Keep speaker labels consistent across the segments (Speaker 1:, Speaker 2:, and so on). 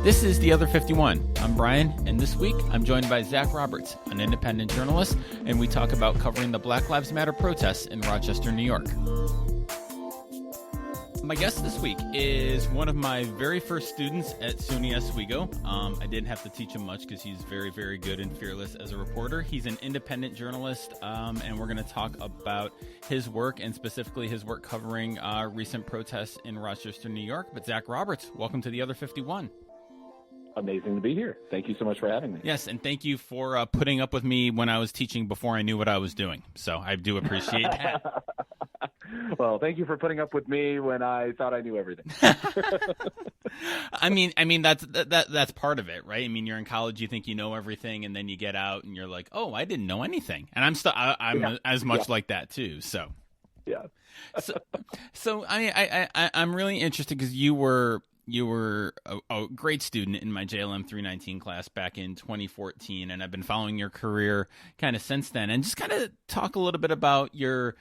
Speaker 1: This is The Other 51. I'm Brian, and this week I'm joined by Zach Roberts, an independent journalist, and we talk about covering the Black Lives Matter protests in Rochester, New York. My guest this week is one of my very first students at SUNY Oswego. I didn't have to teach him much because he's very, very good and fearless as a reporter. He's an independent journalist, and we're going to talk about his work and specifically his work covering recent protests in Rochester, New York. But Zach Roberts, welcome to The Other 51.
Speaker 2: Amazing to be here. Thank you so much for having me.
Speaker 1: Yes, and thank you for putting up with me when I was teaching before I knew what I was doing. So I do appreciate that.
Speaker 2: Well, thank you for putting up with me when I thought I knew everything.
Speaker 1: I mean that's part of it, right? I mean, you're in college, you think you know everything, and then you get out and you're like, oh, I didn't know anything. And I'm as much like that too. So
Speaker 2: yeah.
Speaker 1: so I'm really interested because you were a great student in my JLM 319 class back in 2014, and I've been following your career kind of since then. And just kind of talk a little bit about your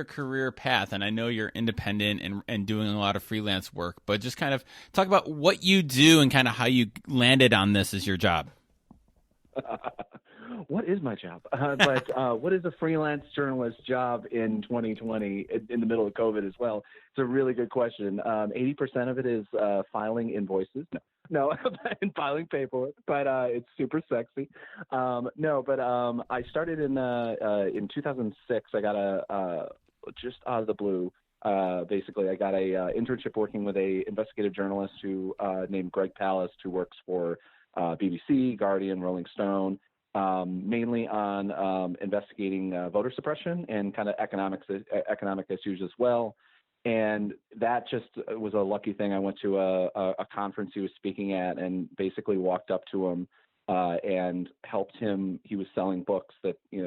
Speaker 1: career path. And I know you're independent and doing a lot of freelance work, but just kind of talk about what you do and kind of how you landed on this as your job.
Speaker 2: What is my job? But what is a freelance journalist job in 2020 in the middle of COVID as well? It's a really good question. 80% of it is filing invoices. No, and filing paperwork, but it's super sexy. I started in 2006. I got just out of the blue. Basically, I got a internship working with a investigative journalist who named Greg Palast, who works for BBC, Guardian, Rolling Stone. Mainly on investigating voter suppression and kind of economic issues as well. And that just was a lucky thing. I went to a conference he was speaking at and basically walked up to him and helped him. He was selling books that, he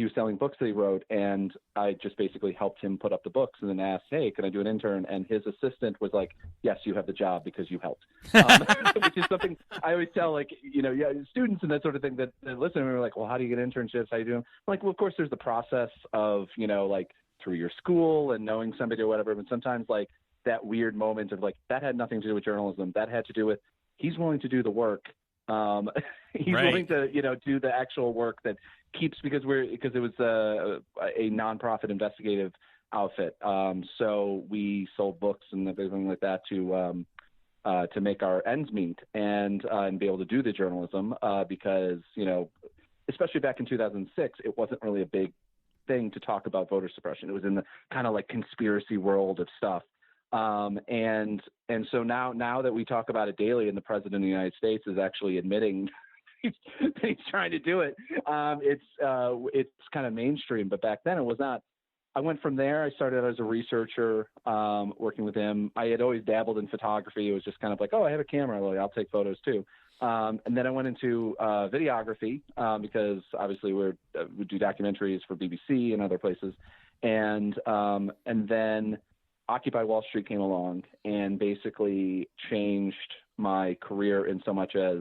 Speaker 2: was selling books that he wrote, and I just basically helped him put up the books and then asked, hey, can I do an intern? And his assistant was like, yes, you have the job because you helped, which is something I always tell, students and that sort of thing that listen to me are like, well, how do you get internships? How do you do them? I'm like, well, of course, there's the process of, through your school and knowing somebody or whatever. But sometimes that weird moment of that had nothing to do with journalism. That had to do with he's willing to do the work. He's
Speaker 1: right.
Speaker 2: willing to, do the actual work that keeps, because it was a nonprofit investigative outfit. So we sold books and everything like that to make our ends meet and be able to do the journalism, because, especially back in 2006, it wasn't really a big thing to talk about voter suppression. It was in the kind of conspiracy world of stuff. And so now that we talk about it daily and the president of the United States is actually admitting he's trying to do it, it's kind of mainstream, but back then it was not. I went from there. I started as a researcher, working with him. I had always dabbled in photography. It was just kind of like, oh, I have a camera. I'll take photos too. And then I went into videography, because obviously we do documentaries for BBC and other places. And then Occupy Wall Street came along and basically changed my career in so much as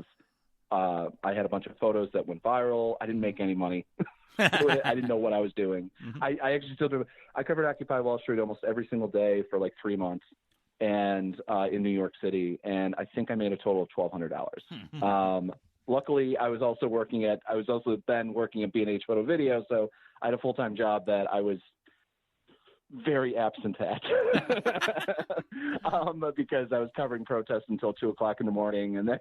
Speaker 2: I had a bunch of photos that went viral. I didn't make any money. I didn't know what I was doing.
Speaker 1: Mm-hmm.
Speaker 2: I actually still do. I covered Occupy Wall Street almost every single day for 3 months, and in New York City, and I think I made a total of $1,200.
Speaker 1: Mm-hmm.
Speaker 2: Luckily, I was also then working at B&H Photo Video, so I had a full-time job that I was very absent at because I was covering protests until 2:00 in the morning, and then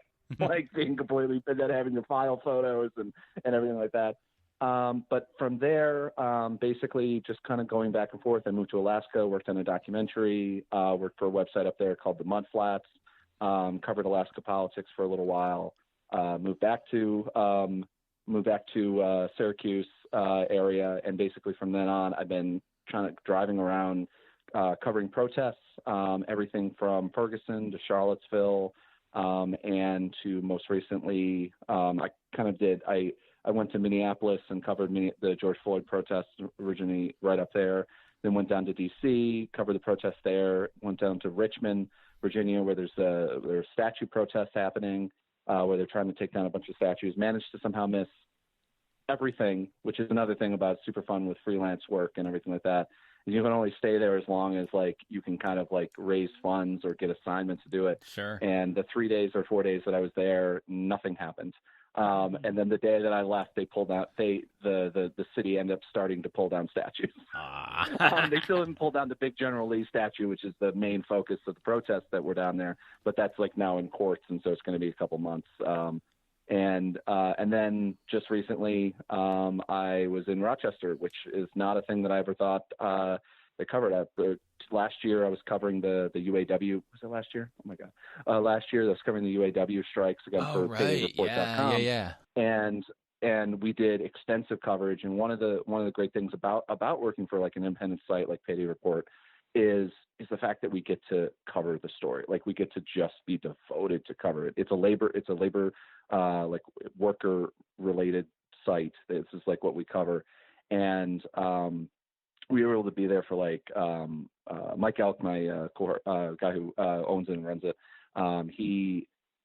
Speaker 2: being completely, and then having to file photos and everything like that. But from there, basically just kind of going back and forth. I moved to Alaska, worked on a documentary, worked for a website up there called the Mudflats, covered Alaska politics for a little while, moved back to Syracuse area, and basically from then on, I've been driving around, covering protests, everything from Ferguson to Charlottesville, and to most recently, I went to Minneapolis and covered the George Floyd protests, originally right up there, then went down to D.C., covered the protests there, went down to Richmond, Virginia, where there's a statue protest happening, where they're trying to take down a bunch of statues, managed to somehow miss everything, which is another thing about super fun with freelance work and everything like that. You can only stay there as long as like you can kind of like raise funds or get assignments to do it.
Speaker 1: Sure.
Speaker 2: And the 3 days or 4 days that I was there, nothing happened. And then the day that I left, they pulled out. The city ended up starting to pull down statues. They still didn't pull down the big General Lee statue, which is the main focus of the protests that were down there. But that's like now in courts, and so it's going to be a couple months. And then just recently, I was in Rochester, which is not a thing that I ever thought they covered. Last year, I was covering the UAW. Was it last year? Oh my God! Last year, I was covering the UAW strikes again for PayDayReport.com.
Speaker 1: Yeah.
Speaker 2: And we did extensive coverage. And one of the great things about working for like an independent site like Payday Report is the fact that we get to cover the story. Like we get to just be devoted to cover it. It's a labor like worker related site. This is like what we cover. And we were able to be there for like Mike Elk, my guy who owns it and runs it.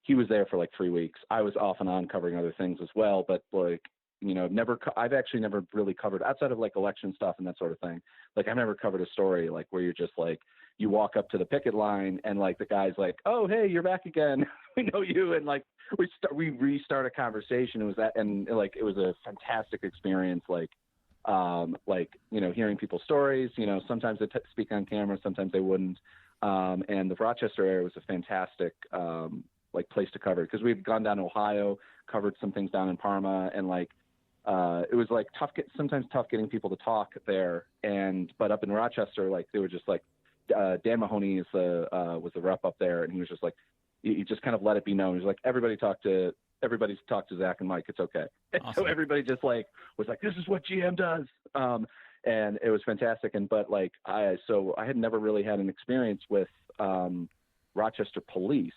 Speaker 2: He was there for like 3 weeks. I was off and on covering other things as well, but like, you know, I've actually never really covered outside of like election stuff and that sort of thing. Like I've never covered a story like where you're just like, you walk up to the picket line and like the guy's like, oh, hey, you're back again. We know you. And like, we restart a conversation. It was that, and like, it was a fantastic experience. Like, you know, hearing people's stories, you know, sometimes they speak on camera, sometimes they wouldn't. And the Rochester area was a fantastic, like place to cover, because we've gone down to Ohio, covered some things down in Parma, and like it was like sometimes tough getting people to talk there. But up in Rochester, like they were just like Dan Mahoney was the rep up there, and he was just like he just kind of let it be known. He was like, everybody's talked to Zach and Mike. It's okay. Awesome. So everybody just like was like, this is what GM does. And it was fantastic. But like I had never really had an experience with Rochester police.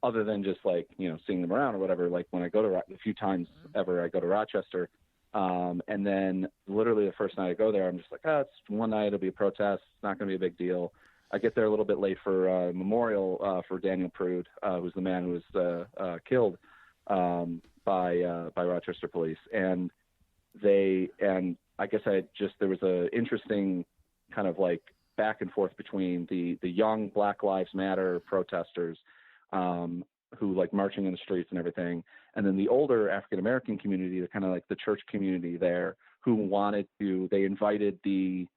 Speaker 2: Other than just like, you know, seeing them around or whatever, like when I go to a few times ever, I go to Rochester. And then literally the first night I go there, I'm just like, it's one night, it'll be a protest. It's not going to be a big deal. I get there a little bit late for memorial for Daniel Prude, who's the man who was killed by Rochester police. And I guess there was a interesting kind of like back and forth between the young Black Lives Matter protesters who like marching in the streets and everything, and then the older African American community, the kind of like the church community there, who they invited the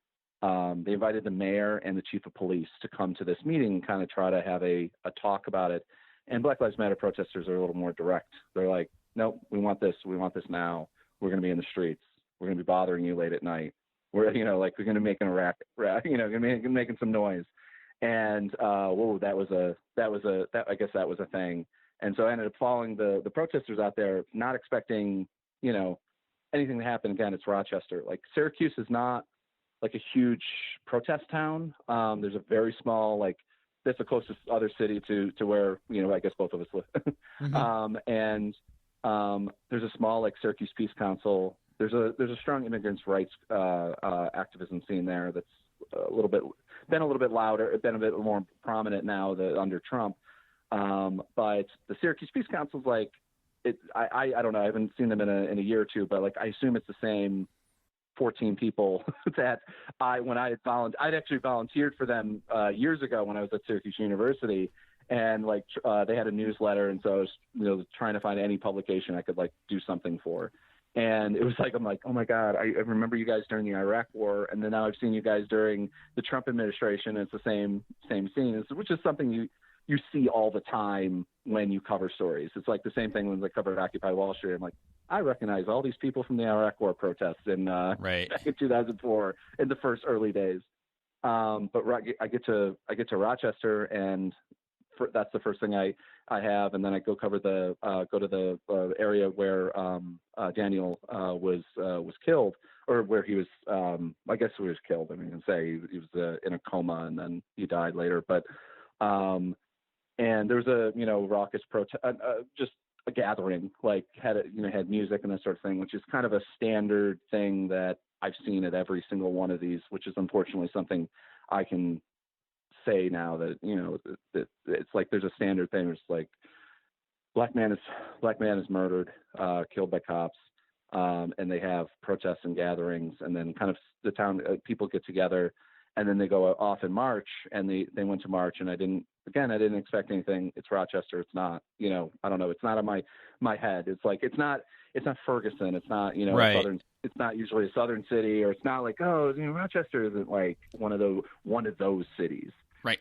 Speaker 2: mayor and the chief of police to come to this meeting and kind of try to have a talk about it. And Black Lives Matter protesters are a little more direct. They're like, nope, we want this now. We're going to be in the streets. We're going to be bothering you late at night. We're, you know, like we're going to be making a racket, you know, making some noise. And I guess that was a thing. And so I ended up following the protesters out there, not expecting, you know, anything to happen. Again, it's Rochester. Like Syracuse is not like a huge protest town. There's a very small, like that's the closest other city to where, you know, I guess both of us live. Mm-hmm. There's a small like Syracuse Peace Council. There's a strong immigrants' rights activism scene there that's been a little bit louder, been a bit more prominent now under Trump. But the Syracuse Peace Council is like, I don't know, I haven't seen them in a year or two, but like I assume it's the same 14 people that I'd actually volunteered for them years ago when I was at Syracuse University, and like they had a newsletter, and so I was, you know, trying to find any publication I could like do something for. And it was like, I'm like, oh my God, I remember you guys during the Iraq War, and then now I've seen you guys during the Trump administration. And it's the same scene, which is something you see all the time when you cover stories. It's like the same thing when I covered Occupy Wall Street. I'm like, I recognize all these people from the Iraq War protests back in 2004 in the first early days. But I get to Rochester, and that's the first thing I have, and then I go cover go to the area where Daniel was killed, or where he was. I guess he was killed. I mean, you can say he was in a coma, and then he died later. But and there was a raucous protest, just a gathering, like had music and that sort of thing, which is kind of a standard thing that I've seen at every single one of these, which is unfortunately something I can say now that that it's like there's a standard thing. It's like black man is murdered, killed by cops. and they have protests and gatherings, and then kind of the town people get together, and then they go off in March, and they went to March, and I didn't expect anything. It's Rochester. It's not, I don't know. It's not on my head. It's like, it's not Ferguson. It's not, a
Speaker 1: Right.
Speaker 2: southern, it's not usually a southern city, or it's not like, oh, Rochester isn't like one of those cities.
Speaker 1: Right.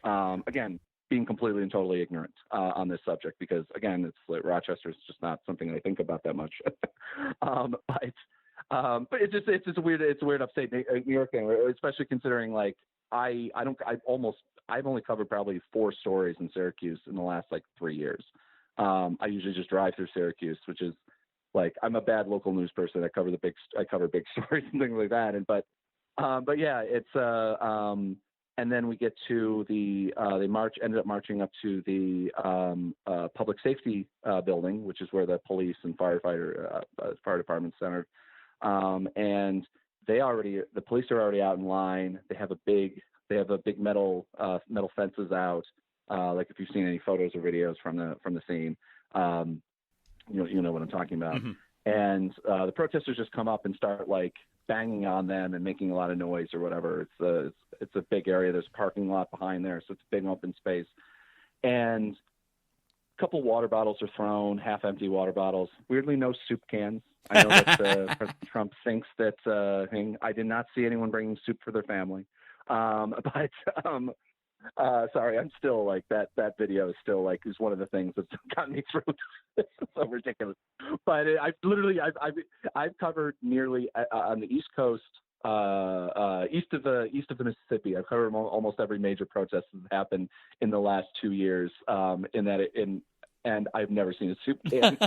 Speaker 2: Again, being completely and totally ignorant on this subject, because again, it's like Rochester is just not something I think about that much. But it's just a weird upstate New York thing, especially considering like I've only covered probably 4 stories in Syracuse in the last like 3 years. I usually just drive through Syracuse, which is like, I'm a bad local news person. I cover big stories and things like that. But yeah, it's and then we get to the ended up marching up to the public safety building, which is where the police and fire department centered. And the police are already out in line. They have a big metal fences out. Like if you've seen any photos or videos from the scene, you know what I'm talking about.
Speaker 1: Mm-hmm.
Speaker 2: And the protesters just come up and start like banging on them and making a lot of noise or whatever. It's a big area. There's a parking lot behind there, so it's a big open space. And a couple water bottles are thrown, half-empty water bottles. Weirdly, no soup cans. I know that President Trump thinks that I did not see anyone bringing soup for their family. Sorry, I'm still like that video is still like is one of the things that's gotten me through. It's so ridiculous. But I've covered nearly on the East Coast, east of the Mississippi. I've covered almost every major protest that's happened in the last 2 years. And I've never seen a soup can.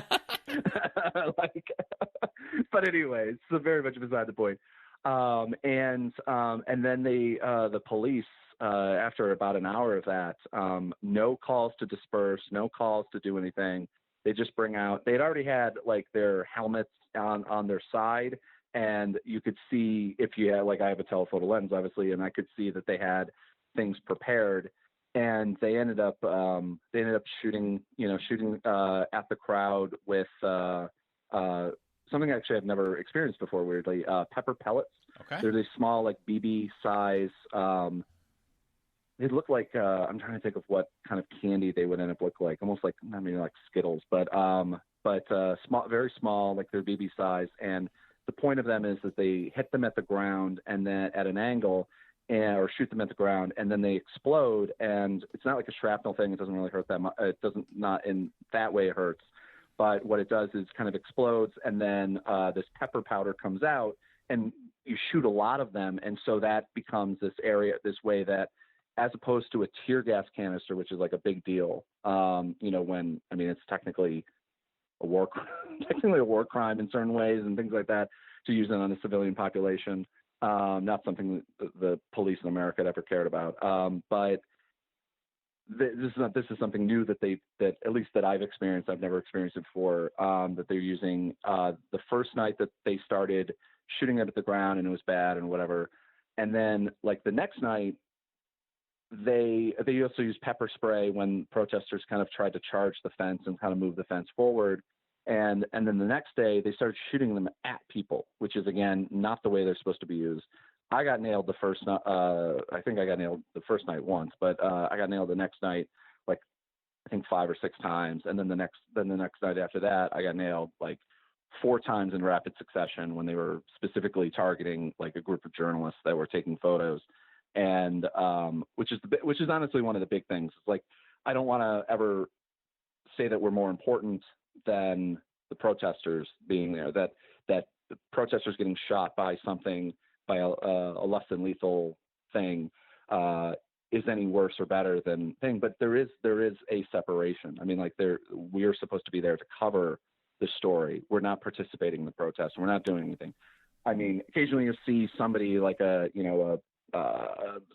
Speaker 2: But anyways, so very much beside the point. And then the police, after about an hour of that, no calls to disperse, no calls to do anything. They just they'd already had like their helmets on their side, and you could see, if you had, like, I have a telephoto lens obviously, and I could see that they had things prepared, and they ended up shooting at the crowd with something actually I've never experienced before, weirdly, pepper pellets.
Speaker 1: Okay.
Speaker 2: They're these small, like BB size. They look like I'm trying to think of what kind of candy they would end up look like, almost like, I mean, like Skittles, but small, very small, like they're BB size. And the point of them is that they hit them at the ground and then at an angle, or shoot them at the ground, and then they explode. And it's not like a shrapnel thing. It doesn't really hurt that much. It doesn't, not in that way it hurts. But what it does is kind of explodes, and then this pepper powder comes out, and you shoot a lot of them. And so that becomes this way that, as opposed to a tear gas canister, which is like a big deal, it's technically a war crime in certain ways and things like that, to use it on the civilian population. Not something that the police in America had ever cared about. But this is something new that at least that I've experienced. I've never experienced it before. That they're using the first night that they started shooting it at the ground, and it was bad and whatever. And then like the next night, they also used pepper spray when protesters kind of tried to charge the fence and kind of move the fence forward. And then the next day they started shooting them at people, which is, again, not the way they're supposed to be used. I got nailed the first night. I think I got nailed the first night once, but I got nailed the next night, like I think 5 or 6 times. And then the next night after that, I got nailed like 4 times in rapid succession, when they were specifically targeting like a group of journalists that were taking photos. And which is honestly one of the big things. It's like, I don't want to ever say that we're more important than the protesters being there, that the protesters getting shot by a less than lethal thing is any worse or better than thing. But there is a separation. I mean, like, we're supposed to be there to cover the story. We're not participating in the protest. We're not doing anything. I mean, occasionally you'll see somebody like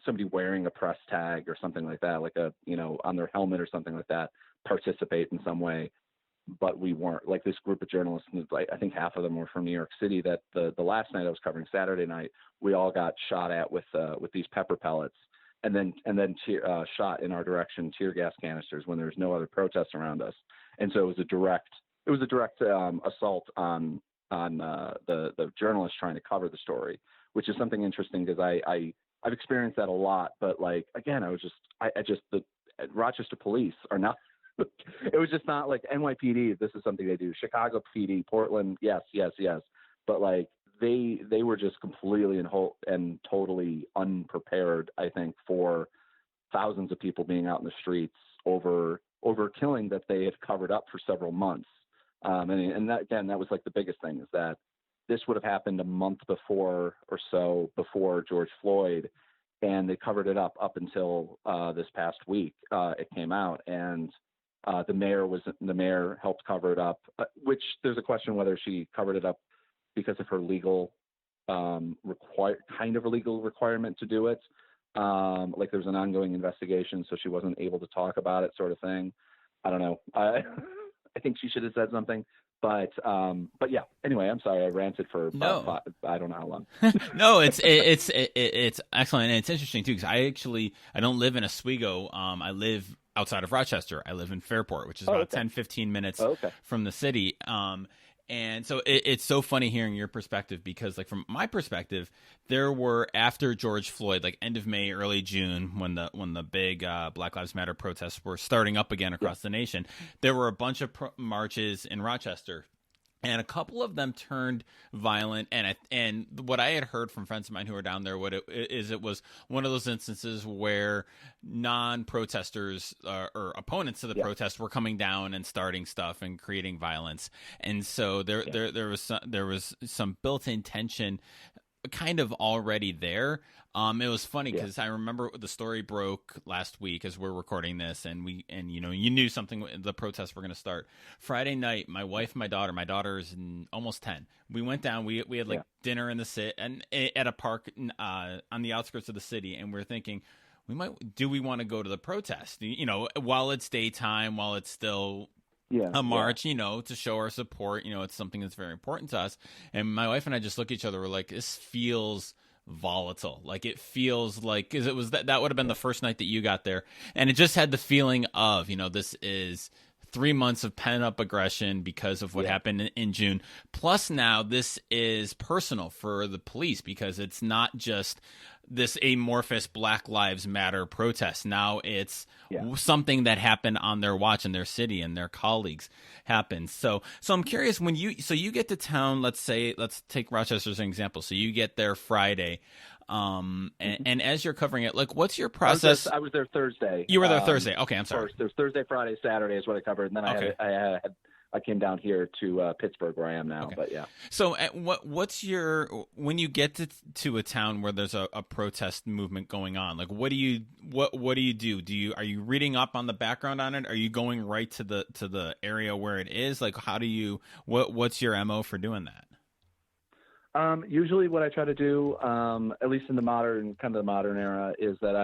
Speaker 2: somebody wearing a press tag or something like that, like on their helmet or something like that, participate in some way. But we weren't. Like, this group of journalists, I think half of them were from New York City, that the last night I was covering, Saturday night, we all got shot at with these pepper pellets, and then shot in our direction, tear gas canisters, when there's no other protests around us. And so it was a direct assault on the journalist trying to cover the story, which is something interesting because I've experienced that a lot. But like again, the Rochester police are not. It was just not like NYPD. This is something they do. Chicago PD, Portland, yes. But like they were just completely and totally unprepared, I think, for thousands of people being out in the streets over killing that they had covered up for several months. And that, again, that was like the biggest thing, is that this would have happened a month before or so before George Floyd, and they covered it up until this past week. It came out, and the mayor helped cover it up, which there's a question whether she covered it up because of her legal legal requirement to do it. Like there's an ongoing investigation, so she wasn't able to talk about it, sort of thing. I don't know. I think she should have said something, but yeah. Anyway, I'm sorry I ranted for I don't know how long.
Speaker 1: No, it's excellent, and it's interesting too, because I don't live in Oswego. I live outside of Rochester. I live in Fairport, which is about 10-15 minutes from the city. And so it's so funny hearing your perspective, because like from my perspective, there were, after George Floyd, like end of May, early June, when the big Black Lives Matter protests were starting up again across the nation, there were a bunch of marches in Rochester. And a couple of them turned violent, and what I had heard from friends of mine who were down there, it was one of those instances where non-protesters or opponents to the protest were coming down and starting stuff and creating violence, and so there was some built-in tension kind of already there. It was funny because I remember the story broke last week as we're recording this, and you knew something, the protests were going to start Friday night. My wife, my daughter is almost 10. We went down. We had like dinner in the city and at a park on the outskirts of the city, and we're thinking, do we want to go to the protest? While it's daytime, while it's still a march, to show our support. It's something that's very important to us. And my wife and I just look at each other. We're like, this feels volatile. Like it feels like, because it was that would have been the first night that you got there, and it just had the feeling of, this is 3 months of pent up aggression because of what happened in June. Plus now this is personal for the police, because it's not just this amorphous Black Lives Matter protest. Now it's something that happened on their watch in their city, and their colleagues happened. So I'm curious, when you get to town, let's take Rochester as an example. So you get there Friday, and as you're covering it, like, what's your process?
Speaker 2: I was there Thursday.
Speaker 1: You were there Thursday. Okay, I'm sorry.
Speaker 2: There's Thursday, Friday, Saturday is what I covered, and then I came down here to Pittsburgh, where I am now. Okay. But yeah.
Speaker 1: So when you get to a town where there's a protest movement going on, like what do you do? Are you reading up on the background on it? Are you going right to the area where it is? Like what's your MO for doing that?
Speaker 2: Usually what I try to do, at least in the modern era, is that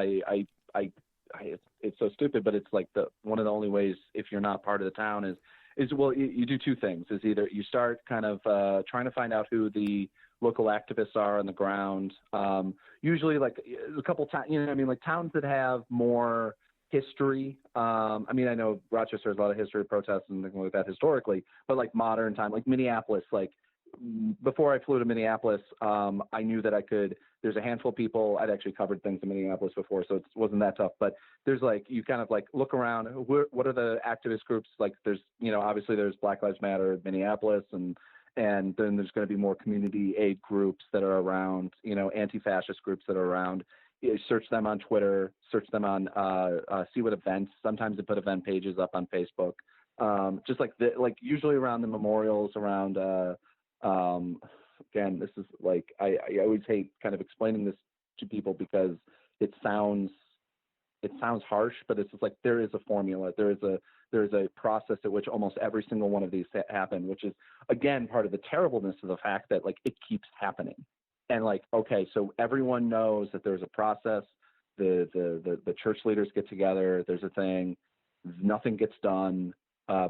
Speaker 2: it's so stupid, but it's like one of the only ways, if you're not part of the town, is you do two things. Is either you start kind of trying to find out who the local activists are on the ground. Usually like a couple towns, like towns that have more history. I know Rochester has a lot of history of protests and things like that historically, but like modern time, like Minneapolis, like before I flew to Minneapolis, I knew that there's a handful of people. I'd actually covered things in Minneapolis before, so it wasn't that tough. But there's you kind of look around. What are the activist groups? Like there's, obviously there's Black Lives Matter Minneapolis, and then there's going to be more community aid groups that are around, anti-fascist groups that are around. You search them on Twitter, search them on, see what events. Sometimes they put event pages up on Facebook. Just usually around the memorials, around, again, this is I always hate kind of explaining this to people because it sounds harsh, but it's just there is a formula. There is a process at which almost every single one of these happen, which is again part of the terribleness of the fact that it keeps happening. And okay, so everyone knows that there's a process. The church leaders get together. There's a thing. Nothing gets done.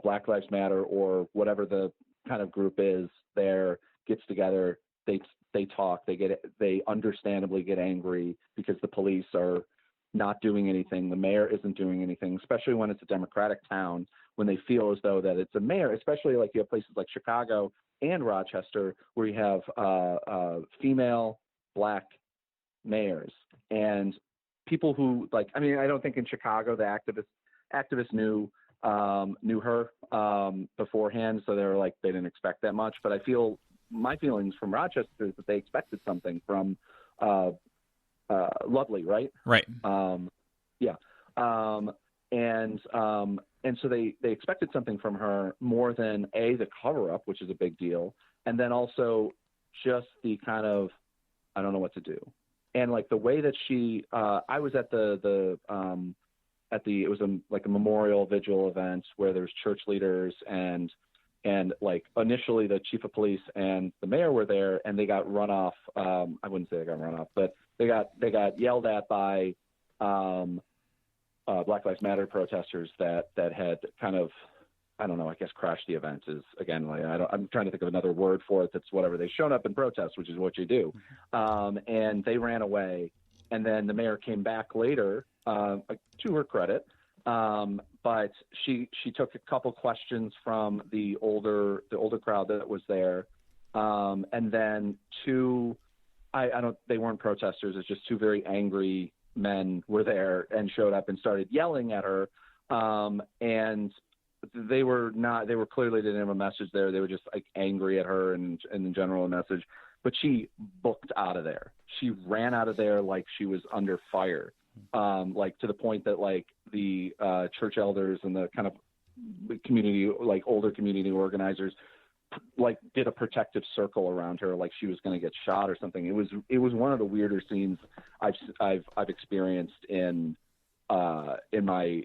Speaker 2: Black Lives Matter or whatever the kind of group is there gets together. They talk. They understandably get angry because the police are not doing anything. The mayor isn't doing anything, especially when it's a Democratic town, when they feel as though that it's a mayor, especially you have places like Chicago and Rochester, where you have female Black mayors and people who like. I mean, I don't think in Chicago the activists knew her beforehand, so they were like they didn't expect that much. But I feel my feelings from Rochester is that they expected something from Lovely, right?
Speaker 1: Right.
Speaker 2: Yeah. And so they expected something from her more than the cover up, which is a big deal, and then also just the kind of I don't know what to do, and like the way that she I was at it was like a memorial vigil event where there's church leaders and like initially the chief of police and the mayor were there, and they got run off. I wouldn't say they got run off, but they got yelled at by Black Lives Matter protesters that had kind of, I don't know, I guess crashed the event is again, like, I'm trying to think of another word for it. That's whatever. They showed up in protest, which is what you do. And they ran away. And then the mayor came back later, to her credit. But she took a couple questions from the older crowd that was there. And then they weren't protesters. It's just two very angry men were there and showed up and started yelling at her. And they clearly didn't have a message there. They were just like angry at her and in general a message, but she booked out of there. She ran out of there like she was under fire. Like to the point that like the church elders and the kind of community, like older community organizers, like did a protective circle around her, like she was going to get shot or something. It was one of the weirder scenes I've experienced in my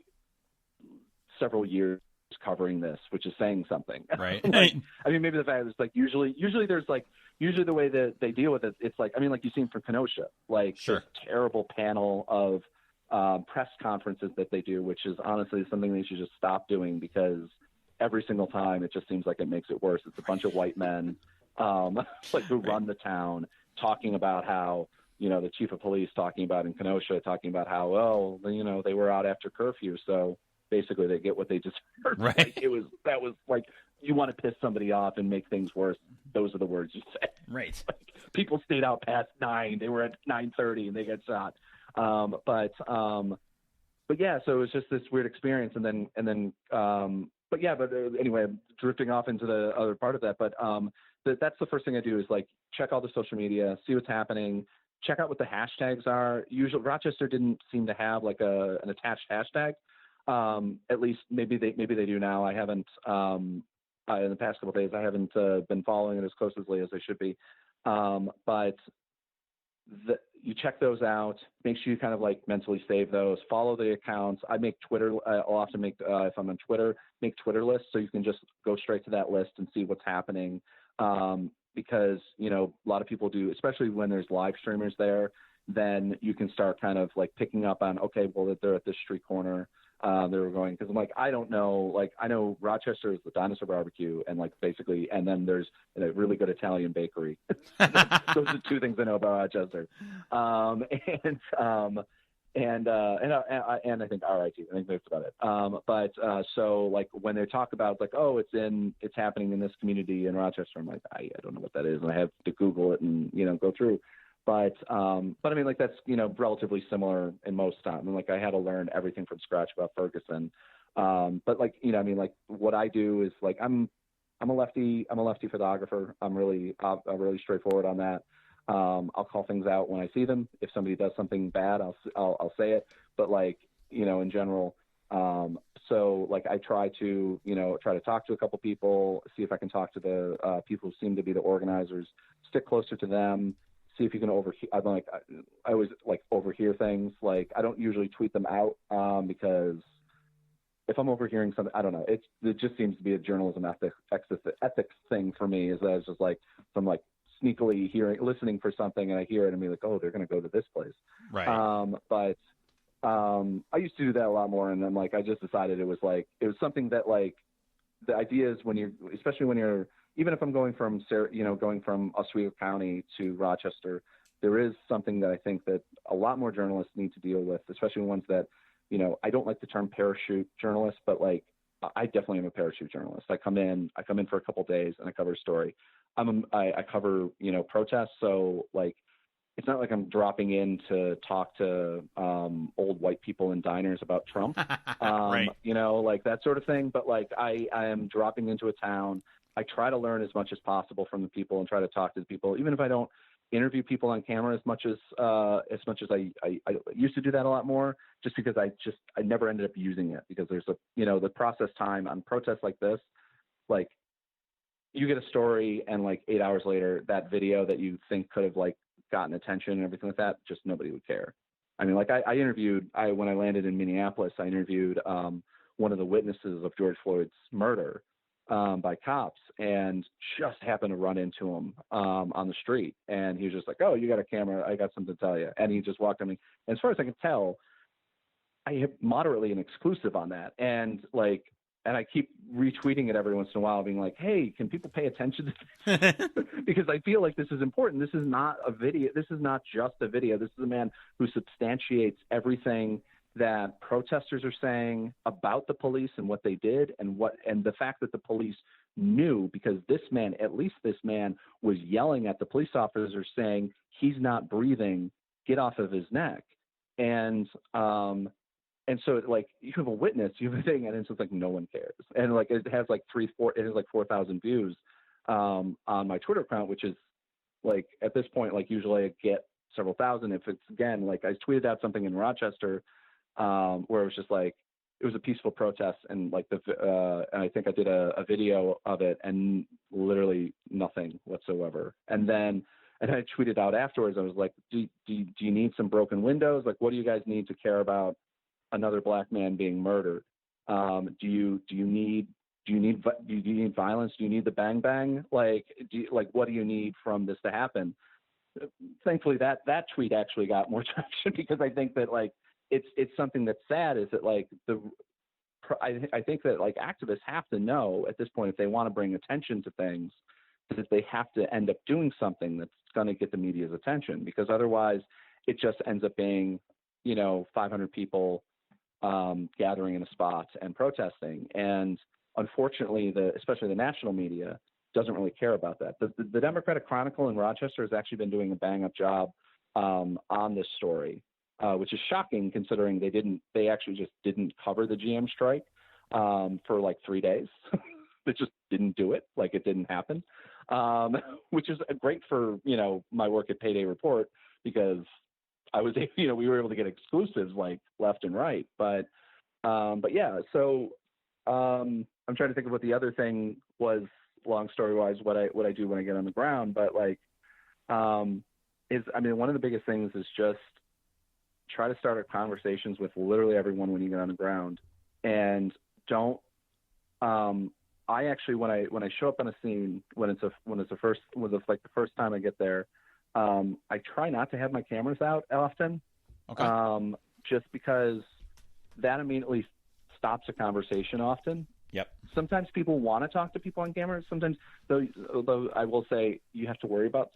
Speaker 2: several years covering this, which is saying something.
Speaker 1: Right.
Speaker 2: Like, I mean, maybe the fact is like usually the way that they deal with it, it's like, I mean, like you've seen from Kenosha, like
Speaker 1: Sure.
Speaker 2: this terrible panel of press conferences that they do, which is honestly something they should just stop doing because every single time it just seems like it makes it worse. It's a bunch of white men like who run the town talking about how, you know, the chief of police talking about in Kenosha, talking about how, well, you know, they were out after curfew. So basically they get what they deserve.
Speaker 1: Right.
Speaker 2: Like, that was like, you want to piss somebody off and make things worse. Those are the words you say.
Speaker 1: Right.
Speaker 2: Like, people stayed out past 9. They were at 9:30 and they got shot. But yeah, so it was just this weird experience. And then, anyway, I'm drifting off into the other part of that. But that's the first thing I do is like check all the social media, see what's happening, check out what the hashtags are. Usually, Rochester didn't seem to have like an attached hashtag. At least maybe they do now. I haven't in the past couple of days. I haven't been following it as closely as I should be. But you check those out. Make sure you kind of like mentally save those. Follow the accounts. I make Twitter. I'll often make if I'm on Twitter, make Twitter lists so you can just go straight to that list and see what's happening. Because you know a lot of people do, especially when there's live streamers there. Then you can start kind of like picking up on, okay, well, they're at this street corner. They were going, because I'm like, I don't know, like I know Rochester is the dinosaur barbecue, and like basically, and then there's a really good Italian bakery. Those are two things I know about Rochester. And I think RIT. I think that's about it. So like when they talk about like, oh, it's happening in this community in Rochester, I'm like, I don't know what that is, and I have to Google it and go through. But I mean, like that's relatively similar in most time. I mean, like I had to learn everything from scratch about Ferguson. But like I mean, like what I do is like I'm a lefty photographer. I'm really straightforward on that. I'll call things out when I see them. If somebody does something bad, I'll say it. But like in general, so like I try to talk to a couple people, see if I can talk to the people who seem to be the organizers, stick closer to them. See if you can overhear. I always like overhear things. Like I don't usually tweet them out because if I'm overhearing something, I don't know. It just seems to be a journalism ethics thing for me. Is that it's just like I'm like sneakily listening for something, and I hear it and be like, oh, they're going to go to this place.
Speaker 1: Right.
Speaker 2: But I used to do that a lot more, and then like I just decided it was something that like the idea is especially when you're. Even if I'm going from Oswego County to Rochester, there is something that I think that a lot more journalists need to deal with, especially ones that, I don't like the term parachute journalists, but like I definitely am a parachute journalist. I come in for a couple of days and I cover a story. I cover, protests. So like, it's not like I'm dropping in to talk to old white people in diners about Trump,
Speaker 1: Right.
Speaker 2: like that sort of thing. But like I am dropping into a town. I try to learn as much as possible from the people and try to talk to the people, even if I don't interview people on camera as much as I used to do that a lot more, just because I never ended up using it, because there's the process time on protests like this, like you get a story and like 8 hours later, that video that you think could have like gotten attention and everything like that, just nobody would care. I mean, like I interviewed, when I landed in Minneapolis, I interviewed one of the witnesses of George Floyd's murder by cops, and just happened to run into him on the street. And he was just like, "Oh, you got a camera? I got something to tell you." And he just walked on me. And as far as I can tell, I have moderately an exclusive on that. And like, and I keep retweeting it every once in a while, being like, "Hey, can people pay attention to this?" Because I feel like this is important. This is not a video. This is not just a video. This is a man who substantiates everything that protesters are saying about the police and what they did, and the fact that the police knew, because at least this man was yelling at the police officers saying, "He's not breathing, get off of his neck." And so like, you have a witness, you have a thing, and it's just like, no one cares. And like, it has like 4,000 views on my Twitter account, which is like, at this point, like usually I get several thousand. If it's, again, like I tweeted out something in Rochester where it was just like, it was a peaceful protest, and like and I think I did a video of it, and literally nothing whatsoever. And I tweeted out afterwards, I was like, do you need some broken windows? Like, what do you guys need to care about another black man being murdered? Do you need violence? Do you need the bang bang? Like, what do you need from this to happen? Thankfully, that tweet actually got more traction, because I think that like, it's something that's sad, is that like I think that like activists have to know at this point, if they want to bring attention to things, that they have to end up doing something that's going to get the media's attention, because otherwise it just ends up being, 500 people gathering in a spot and protesting. And unfortunately, especially the national media doesn't really care about that. The Democratic Chronicle in Rochester has actually been doing a bang-up job on this story, which is shocking, considering they actually just didn't cover the GM strike for like 3 days. They just didn't do it. Like, it didn't happen, which is great for, my work at Payday Report, because I was, we were able to get exclusives like left and right. But yeah, so I'm trying to think of what the other thing was, long story wise, what I do when I get on the ground. But like, one of the biggest things is just try to start conversations with literally everyone when you get on the ground, and don't. I actually, when I show up on a scene, when it's the first time I get there, I try not to have my cameras out often.
Speaker 1: Okay.
Speaker 2: Just because that immediately stops a conversation often.
Speaker 1: Yep.
Speaker 2: Sometimes people want to talk to people on camera. Sometimes, although I will say,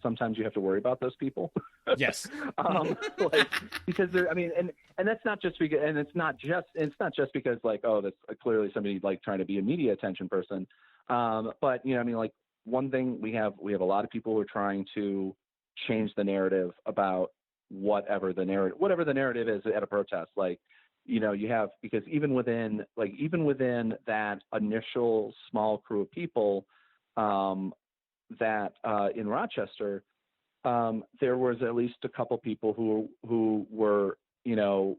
Speaker 2: sometimes you have to worry about those people.
Speaker 1: Yes.
Speaker 2: Because they're, and that's not just because, and it's not just because like, oh, that's clearly somebody like trying to be a media attention person. But like, one thing we have a lot of people who are trying to change the narrative about whatever the narrative is at a protest. Like, you have, because even within that initial small crew of people that in Rochester, there was at least a couple people who were,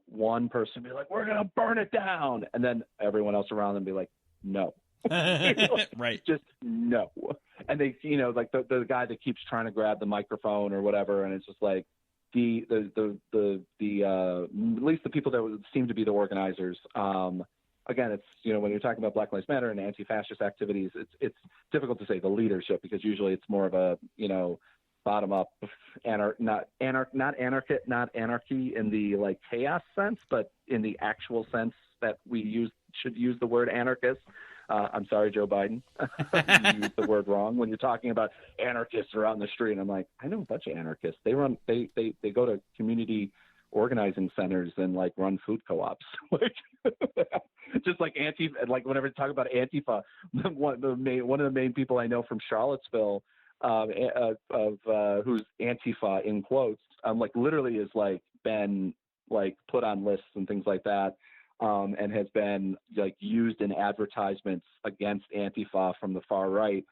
Speaker 2: one person be like, "We're going to burn it down." And then everyone else around them be like, "No."
Speaker 1: Right.
Speaker 2: Just no. And they, like the guy that keeps trying to grab the microphone or whatever. And it's just like, the at least the people that seem to be the organizers. Again, it's, when you're talking about Black Lives Matter and anti-fascist activities, it's difficult to say the leadership, because usually it's more of a, bottom up, not anarchy in the like chaos sense, but in the actual sense that we should use the word anarchist. I'm sorry, Joe Biden. You used the word wrong when you're talking about anarchists are out in the street. And I'm like, I know a bunch of anarchists. They go to community organizing centers and like run food co-ops. Like, just like like whenever they talk about Antifa, one of the main people I know from Charlottesville, who's Antifa in quotes, like literally is like been like put on lists and things like that, and has been like used in advertisements against Antifa from the far right.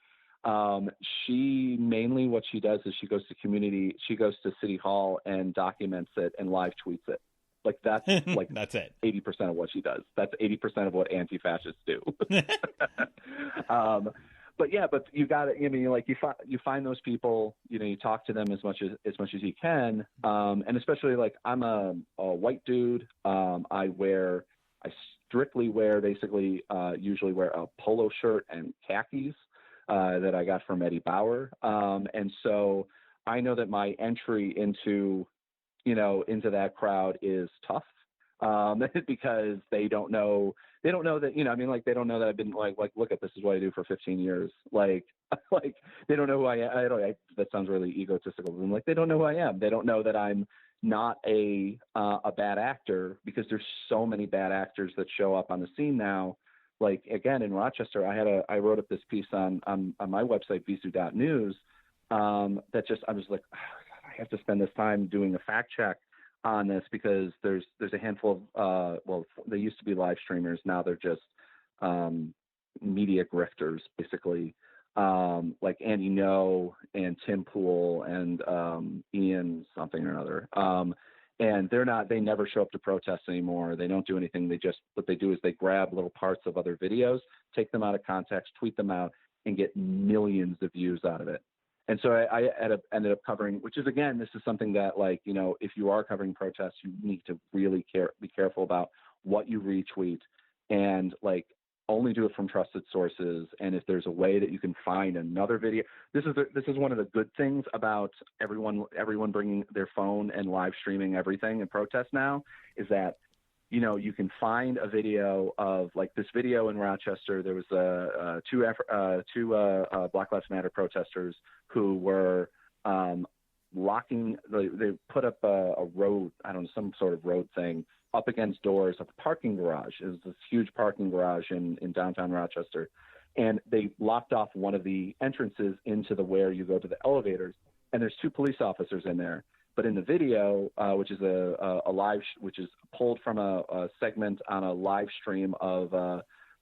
Speaker 2: She mainly, what she does is she goes to City Hall and documents it and live tweets it. Like that's like
Speaker 1: that's it.
Speaker 2: 80% of what she does. That's 80% of what anti-fascists do. But yeah, but you got to, I mean, like you find those people, you know, you talk to them as much as you can. And especially like I'm a white dude. I strictly wear basically, usually wear a polo shirt and khakis, that I got from Eddie Bauer. And so I know that my entry into that crowd is tough, because they don't know that, you know, I mean, like, they don't know that I've been like, look at, this is what I do for 15 years. Like, like they don't know who I am. That sounds really egotistical. I'm like, they don't know who I am. They don't know that I'm not a bad actor, because there's so many bad actors that show up on the scene now. Like, again, in Rochester, I wrote up this piece on my website, visu.news, that just, I was like, oh, God, I have to spend this time doing a fact check on this, because there's a handful of, well, they used to be live streamers. Now they're just media grifters, basically, like Andy No and Tim Pool and Ian something or another. And they never show up to protests anymore. They don't do anything. What they do is they grab little parts of other videos, take them out of context, tweet them out, and get millions of views out of it. And so I ended up covering, which is, again, this is something that, like, you know, if you are covering protests, you need to really be careful about what you retweet, and like only do it from trusted sources. And if there's a way that you can find another video, this is one of the good things about everyone bringing their phone and live streaming everything in protest now, is that, you know, you can find a video of, like, this video in Rochester. There was two Black Lives Matter protesters who were locking. They put up a road, I don't know, some sort of road thing up against doors of a parking garage. It was this huge parking garage in downtown Rochester, and they locked off one of the entrances into where you go to the elevators. And there's two police officers in there. But in the video, which is which is pulled from a segment on a live stream of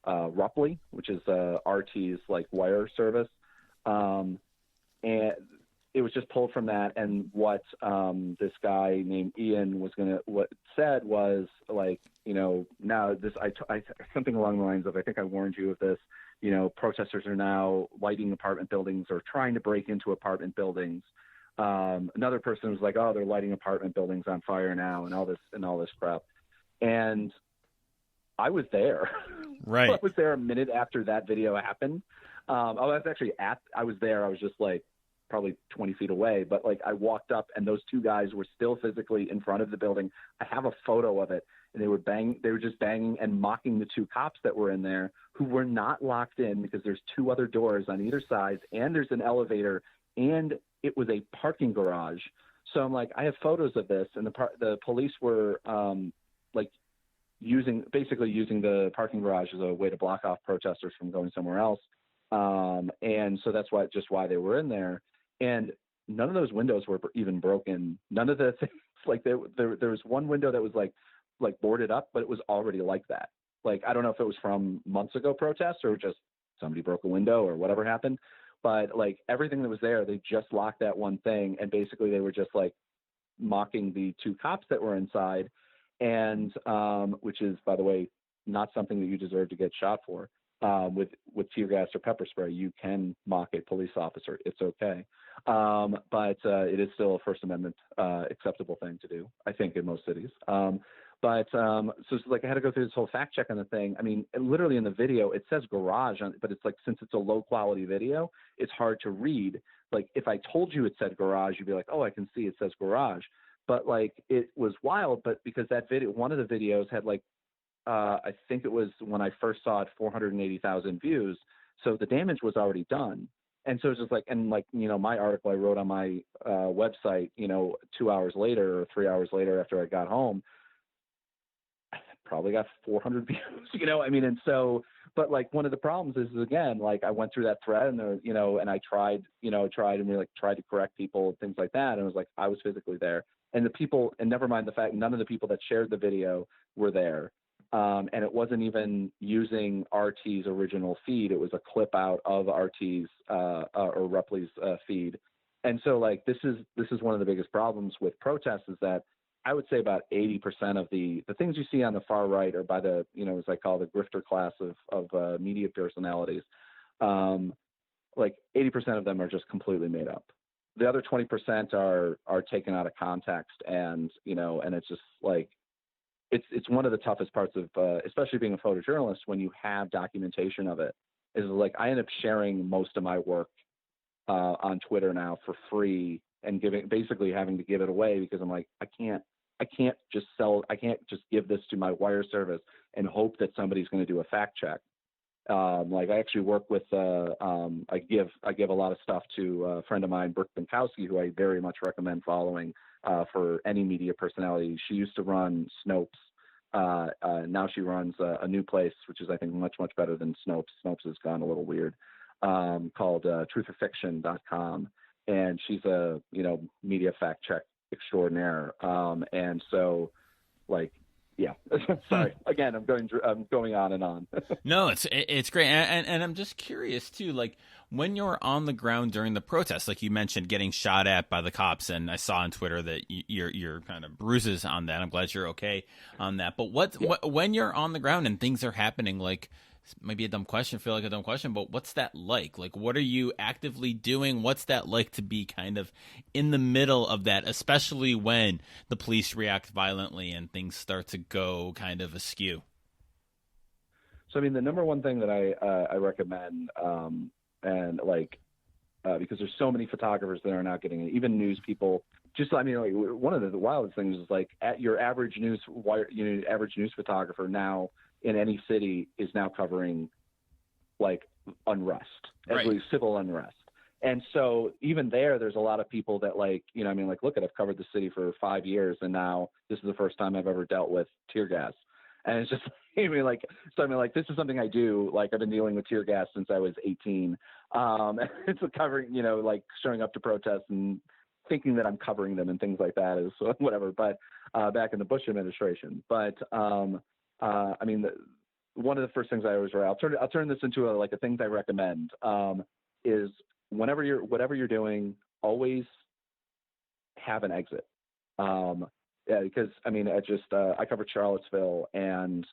Speaker 2: Rupley, which is RT's like wire service, and it was just pulled from that. And what this guy named Ian what said was, like, you know, now this I something along the lines of, I think I warned you of this. You know, protesters are now lighting apartment buildings or trying to break into apartment buildings. Another person was like, oh, they're lighting apartment buildings on fire now, and all this crap. And I was there.
Speaker 1: Right.
Speaker 2: I was there a minute after that video happened. I was there. I was just like probably 20 feet away, but like I walked up and those two guys were still physically in front of the building. I have a photo of it, and they were just banging and mocking the two cops that were in there, who were not locked in, because there's two other doors on either side, and there's an elevator, and it was a parking garage. So I'm like, I have photos of this, and the police were like using the parking garage as a way to block off protesters from going somewhere else. And so that's why they were in there. And none of those windows were even broken. None of the things, like there was one window that was like boarded up, but it was already like that. Like, I don't know if it was from months ago protests or just somebody broke a window or whatever happened. But like everything that was there, they just locked that one thing, and basically they were just like mocking the two cops that were inside, and which is, by the way, not something that you deserve to get shot for. With tear gas or pepper spray, you can mock a police officer. It's okay, but it is still a First Amendment acceptable thing to do, I think, in most cities. But so it's like I had to go through this whole fact check on the thing. I mean, literally in the video, it says garage on it, but it's like, since it's a low quality video, it's hard to read. Like, if I told you it said garage, you'd be like, oh, I can see it says garage. But like, it was wild. But because that video, one of the videos had like, I think it was, when I first saw it, 480,000 views. So the damage was already done. And so it's just like, and like, my article I wrote on my website, 2 hours later or 3 hours later after I got home, probably got 400 views, I mean, and so, but like one of the problems is again, like I went through that thread and there, and I tried and we like tried to correct people and things like that. And it was like, I was physically there, and the people, and never mind the fact, none of the people that shared the video were there. And it wasn't even using RT's original feed. It was a clip out of RT's or Rupley's feed. And so like, this is one of the biggest problems with protests is that I would say about 80% of the things you see on the far right are by the, as I call the grifter class of media personalities. Like 80% of them are just completely made up. The other 20% are taken out of context, and and it's just like it's one of the toughest parts of especially being a photojournalist when you have documentation of it. Is like I end up sharing most of my work on Twitter now for free and basically having to give it away because I'm like I can't just give this to my wire service and hope that somebody's going to do a fact check. Like I actually work with, I give a lot of stuff to a friend of mine, Brooke Binkowski, who I very much recommend following for any media personality. She used to run Snopes. Now she runs a new place, which is I think much better than Snopes. Snopes has gone a little weird, called trutherfiction.com. And she's a, media fact check extraordinaire. And so like, yeah, sorry. Again, I'm going on and on.
Speaker 1: No, it's great, and I'm just curious too. Like when you're on the ground during the protests, like you mentioned, getting shot at by the cops, and I saw on Twitter that you're kind of bruises on that. I'm glad you're okay on that. But when you're on the ground and things are happening, like maybe a dumb question, feel like a dumb question, but what's that like? Like, what are you actively doing? What's that like to be kind of in the middle of that, especially when the police react violently and things start to go kind of askew?
Speaker 2: So, I mean, the number one thing that I recommend, and like, because there's so many photographers that are not getting it, even news people. Just, I mean, like one of the wildest things is like at your average news photographer now in any city is now covering like unrest,
Speaker 1: Right.
Speaker 2: at least civil unrest. And so even there's a lot of people that like, I mean, like, look, I've covered the city for 5 years and now this is the first time I've ever dealt with tear gas. And it's just, I mean, like, this is something I do. Like, I've been dealing with tear gas since I was 18. It's covering, like showing up to protests and thinking that I'm covering them and things like that is whatever. But back in the Bush administration. But I mean, one of the first things I always write, I'll turn this into a things I recommend, is whatever you're doing, always have an exit. Yeah, because I mean, I covered Charlottesville and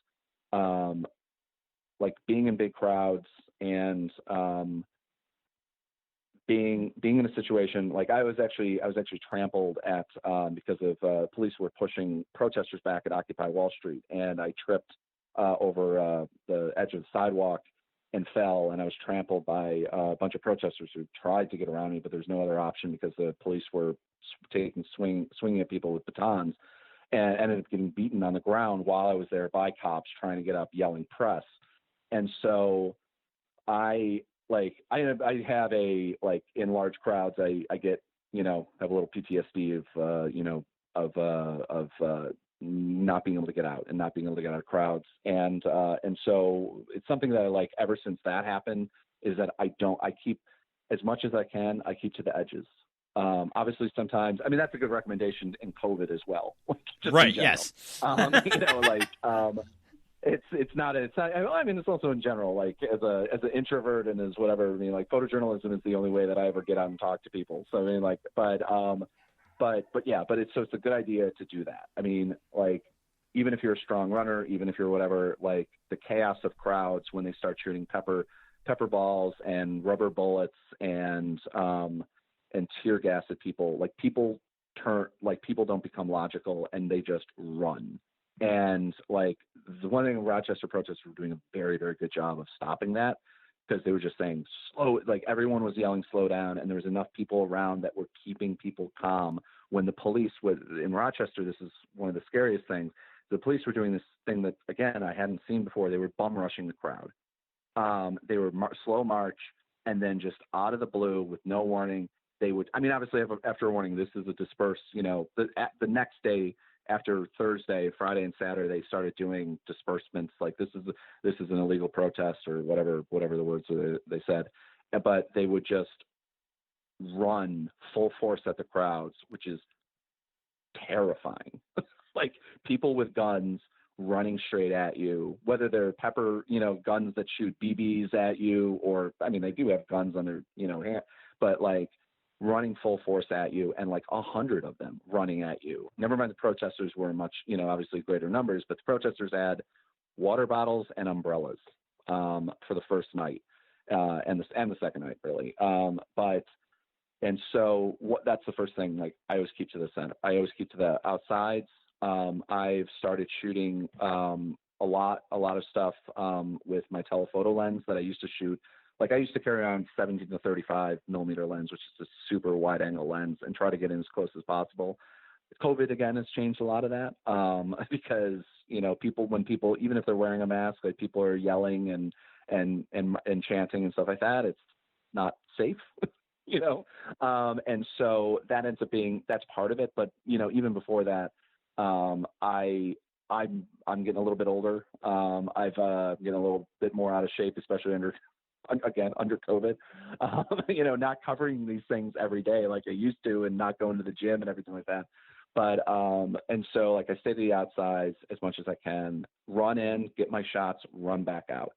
Speaker 2: like being in big crowds and being in a situation like I was actually trampled at because of police were pushing protesters back at Occupy Wall Street, and I tripped over the edge of the sidewalk and fell, and I was trampled by a bunch of protesters who tried to get around me, but there's no other option because the police were swinging at people with batons, and ended up getting beaten on the ground while I was there by cops trying to get up, yelling press. And so I have a, like, in large crowds, I get, have a little PTSD of not being able to get out and not being able to get out of crowds. And so it's something that I like ever since that happened is that I keep as much as I can, I keep to the edges. Obviously sometimes, I mean, that's a good recommendation in COVID as well. Just
Speaker 1: right. Yes.
Speaker 2: It's not, I mean, it's also in general, like as an introvert and as whatever, I mean, like photojournalism is the only way that I ever get out and talk to people. So, I mean, like, but it's a good idea to do that. I mean, like, even if you're a strong runner, even if you're whatever, like the chaos of crowds when they start shooting pepper balls and rubber bullets and tear gas at people, like people don't become logical and they just run. And like the one thing Rochester protesters were doing a very, very good job of stopping that, because they were just saying slow, like everyone was yelling slow down, and there was enough people around that were keeping people calm. When the police in Rochester, this is one of the scariest things. The police were doing this thing that, again, I hadn't seen before. They were bum rushing the crowd. They were slow march, and then just out of the blue with no warning, they would, I mean, obviously after a warning, this is a disperse, the next day after Thursday, Friday and Saturday, they started doing disbursements. Like this is an illegal protest or whatever the words they said, but they would just run full force at the crowds, which is terrifying. Like people with guns running straight at you, whether they're pepper, guns that shoot BBs at you, or, I mean, they do have guns on their, hand, but like running full force at you, and like 100 of them running at you. Never mind the protesters were much, obviously greater numbers, but the protesters had water bottles and umbrellas for the first night and the second night, really. And so that's the first thing. Like I always keep to the center. I always keep to the outsides. I've started shooting a lot of stuff with my telephoto lens that I used to shoot. Like I used to carry on 17 to 35 millimeter lens, which is a super wide angle lens, and try to get in as close as possible. COVID again has changed a lot of that because when people even if they're wearing a mask, like people are yelling and chanting and stuff like that, it's not safe. And so that ends up being, that's part of it. But, even before that, I'm getting a little bit older. I've getting a little bit more out of shape, especially under COVID, not covering these things every day like I used to, and not going to the gym and everything like that. But, and so like I stay to the outsides as much as I can, run in, get my shots, run back out,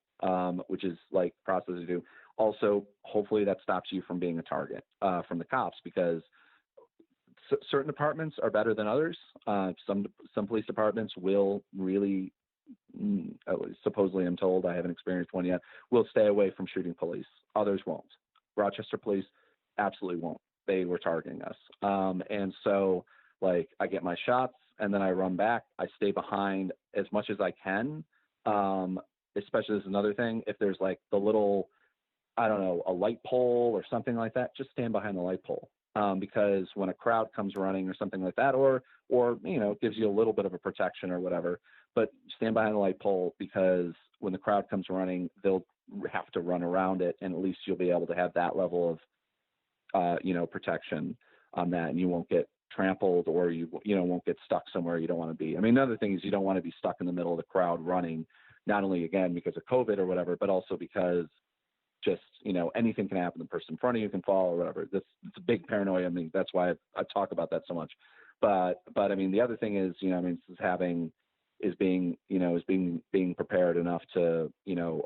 Speaker 2: which is like process to do. Also, hopefully that stops you from being a target from the cops, because certain departments are better than others. Some police departments will really, supposedly I'm told, I haven't experienced one yet, will stay away from shooting police. Others won't. Rochester police absolutely won't. They were targeting us. And so like I get my shots and then I run back. I stay behind as much as I can. Especially, as another thing, if there's like the little, I don't know, a light pole or something like that, just stand behind the light pole. Because when a crowd comes running or something like that, or gives you a little bit of a protection or whatever, but stand behind the light pole, because when the crowd comes running, they'll have to run around it, and at least you'll be able to have that level of, protection on that, and you won't get trampled, or you won't get stuck somewhere you don't want to be. I mean, another thing is you don't want to be stuck in the middle of the crowd running, not only again because of COVID or whatever, but also because just, anything can happen. The person in front of you can fall or whatever. It's a big paranoia. I mean, that's why I talk about that so much. But I mean, the other thing is, being prepared enough to,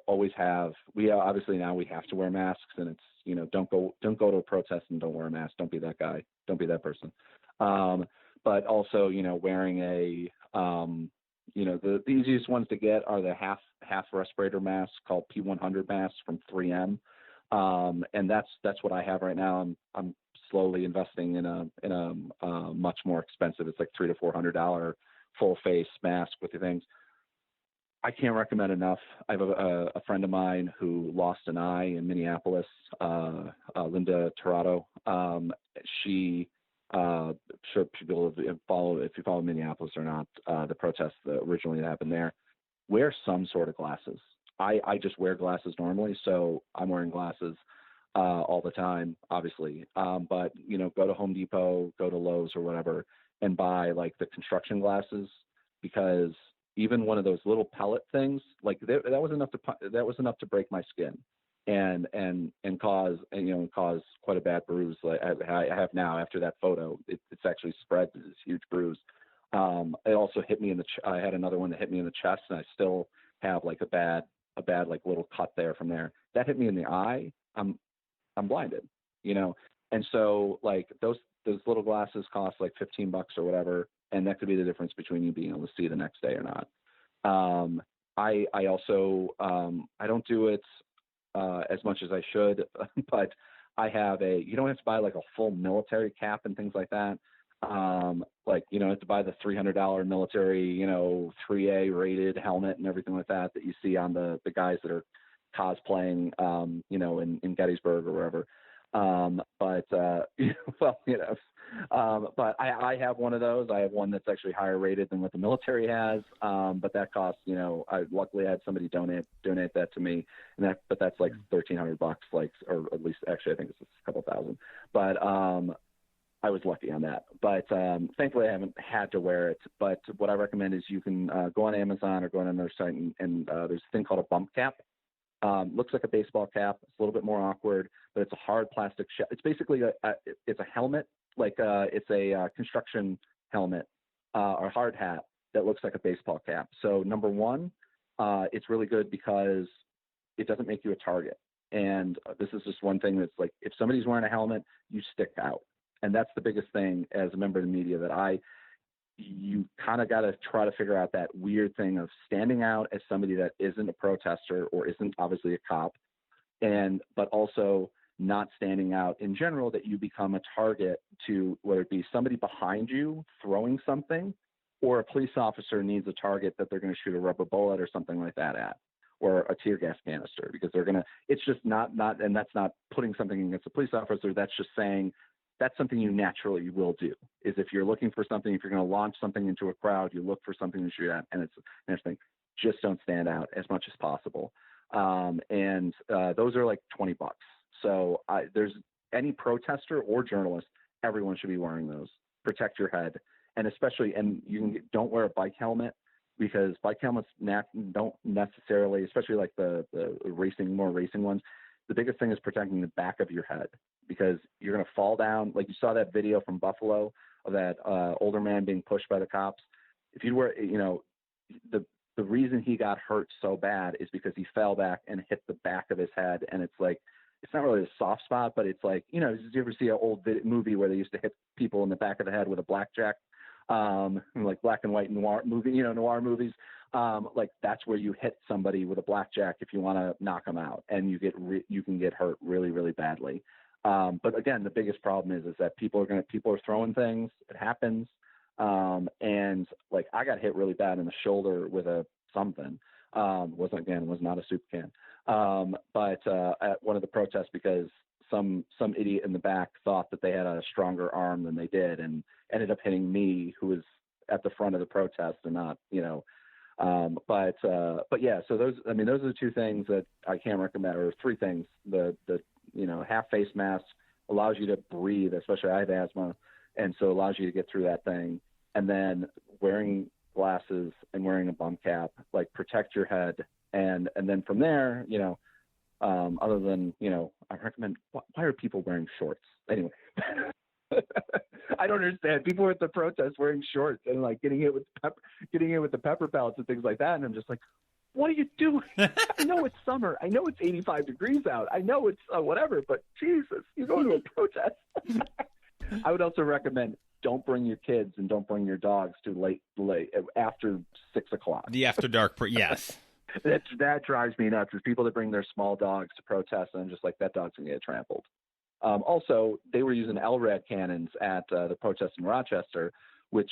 Speaker 2: always have, obviously now we have to wear masks, and it's, don't go to a protest and don't wear a mask. Don't be that guy. Don't be that person. But also, wearing a, the easiest ones to get are the half respirator masks called P100 masks from 3M. And that's what I have right now. I'm slowly investing in a much more expensive, it's like $300 to $400 full face mask with the things. I can't recommend enough. I have a friend of mine who lost an eye in Minneapolis, Linda Torado. She sure people follow, if you follow Minneapolis or not, the protests that originally happened there. Wear some sort of glasses. I just wear glasses normally, so I'm wearing glasses all the time, obviously. But go to Home Depot, go to Lowe's or whatever, and buy like the construction glasses, because even one of those little pellet things, like that was enough to break my skin and cause quite a bad bruise. Like I have now after that photo. It's actually spread to this huge bruise. It also hit me in the. I had another one that hit me in the chest, and I still have like a bad like little cut there from there. That hit me in the eye. I'm blinded, and so like those little glasses cost like $15 or whatever, and that could be the difference between you being able to see the next day or not. I also I don't do it as much as I should, but I have you don't have to buy like a full military cap and things like that. Like, you don't have to buy the $300 military, 3A rated helmet and everything like that you see on the guys that are cosplaying, in Gettysburg or wherever. But well, but I have one of those. I have one that's actually higher rated than what the military has. But that costs, I luckily had somebody donate that to me, but that's like $1,300, like, or at least actually I think it's a couple thousand. But I was lucky on that. But thankfully I haven't had to wear it. But what I recommend is you can go on Amazon or go on another site, and there's a thing called a bump cap. Looks like a baseball cap. It's a little bit more awkward, but it's a hard plastic shell. It's basically it's a helmet, like it's a construction helmet or hard hat that looks like a baseball cap. So number one, it's really good because it doesn't make you a target. And this is just one thing that's like, if somebody's wearing a helmet, you stick out. And that's the biggest thing as a member of the media that you kind of got to try to figure out that weird thing of standing out as somebody that isn't a protester or isn't obviously a cop, but also not standing out in general, that you become a target to, whether it be somebody behind you throwing something, or a police officer needs a target that they're going to shoot a rubber bullet or something like that at, or a tear gas canister, because it's just not, and that's not putting something against a police officer. That's just saying, that's something you naturally will do, is if you're looking for something, if you're going to launch something into a crowd, you look for something to shoot at, and it's interesting. Just don't stand out as much as possible. And those are like $20. So there's any protester or journalist, everyone should be wearing those. Protect your head. And especially, and don't wear a bike helmet, because bike helmets don't necessarily, especially like the more racing ones, the biggest thing is protecting the back of your head, because you're going to fall down. Like you saw that video from Buffalo of that older man being pushed by the cops. If you were, the reason he got hurt so bad is because he fell back and hit the back of his head. And it's like, it's not really a soft spot, but it's like, did you ever see an old movie where they used to hit people in the back of the head with a blackjack? Like black and white noir movie, noir movies. Like that's where you hit somebody with a blackjack if you want to knock them out, and you can get hurt really, really badly. But again, the biggest problem is that people are throwing things. It happens. And like I got hit really bad in the shoulder with a something. Was not a soup can. But at one of the protests, because some idiot in the back thought that they had a stronger arm than they did, and ended up hitting me, who was at the front of the protest, and not, but yeah, so those are the two things that I can't recommend, or three things. The half face mask allows you to breathe, especially I have asthma, and so allows you to get through that thing. And then wearing glasses and wearing a bump cap, like, protect your head. And then from there, other than, I recommend, why are people wearing shorts? Anyway, I don't understand. People are at the protest wearing shorts and like getting hit with the pepper pellets and things like that. And I'm just like, what are you doing? I know it's summer. I know it's 85 degrees out. I know it's whatever, but Jesus, you're going to a protest. I would also recommend, don't bring your kids and don't bring your dogs to late after 6 o'clock.
Speaker 1: The after dark, yes.
Speaker 2: That drives me nuts, is people that bring their small dogs to protest, and I'm just like, that dog's gonna get trampled. Also, they were using LRAD cannons at the protest in Rochester, which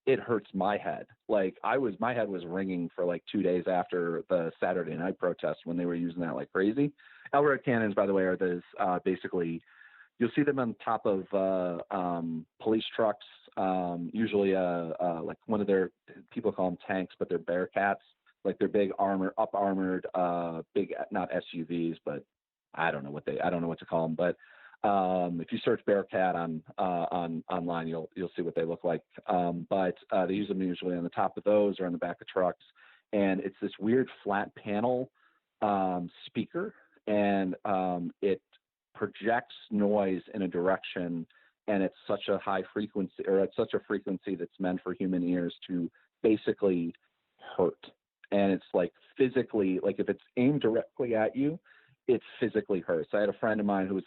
Speaker 2: it hurts my head. Like my head was ringing for like 2 days after the Saturday night protest when they were using that like crazy. LRAD cannons, by the way, are those basically, you'll see them on top of police trucks. Usually, like one of their, people call them tanks, but they're Bearcats. Like they're big armored, big, not SUVs, but I don't know what to call them. But if you search Bearcat on online, you'll see what they look like. But they use them usually on the top of those or on the back of trucks. And it's this weird flat panel speaker, and it projects noise in a direction, and it's such a high frequency, or it's such a frequency that's meant for human ears to basically hurt. And it's like physically, like if it's aimed directly at you, it physically hurts. I had a friend of mine who he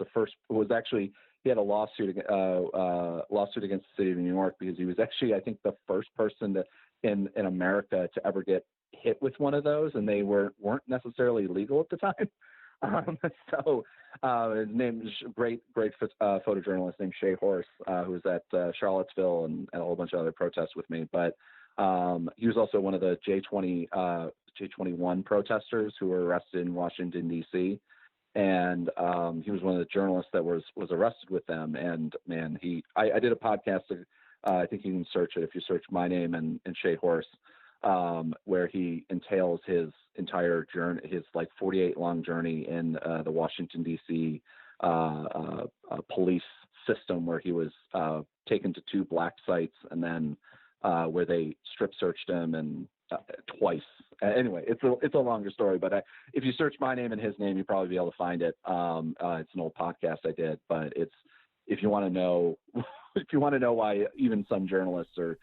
Speaker 2: had a lawsuit against the city of New York, because he was actually, I think, the first person in America to ever get hit with one of those, and they weren't necessarily legal at the time. So his name is great photojournalist named Shay Horse, who was at Charlottesville and a whole bunch of other protests with me. But he was also one of the J21 protesters who were arrested in Washington, D.C. and he was one of the journalists that was arrested with them. And man, I did a podcast. I think you can search it if you search my name and Shay Horse, where he entails his entire journey, his like 48 long journey in the Washington D.C. Police system, where he was taken to 2 black sites and then where they strip searched him and twice. Anyway, it's a longer story, but if you search my name and his name, you'll probably be able to find it. It's an old podcast I did, but if you want to know why even some journalists are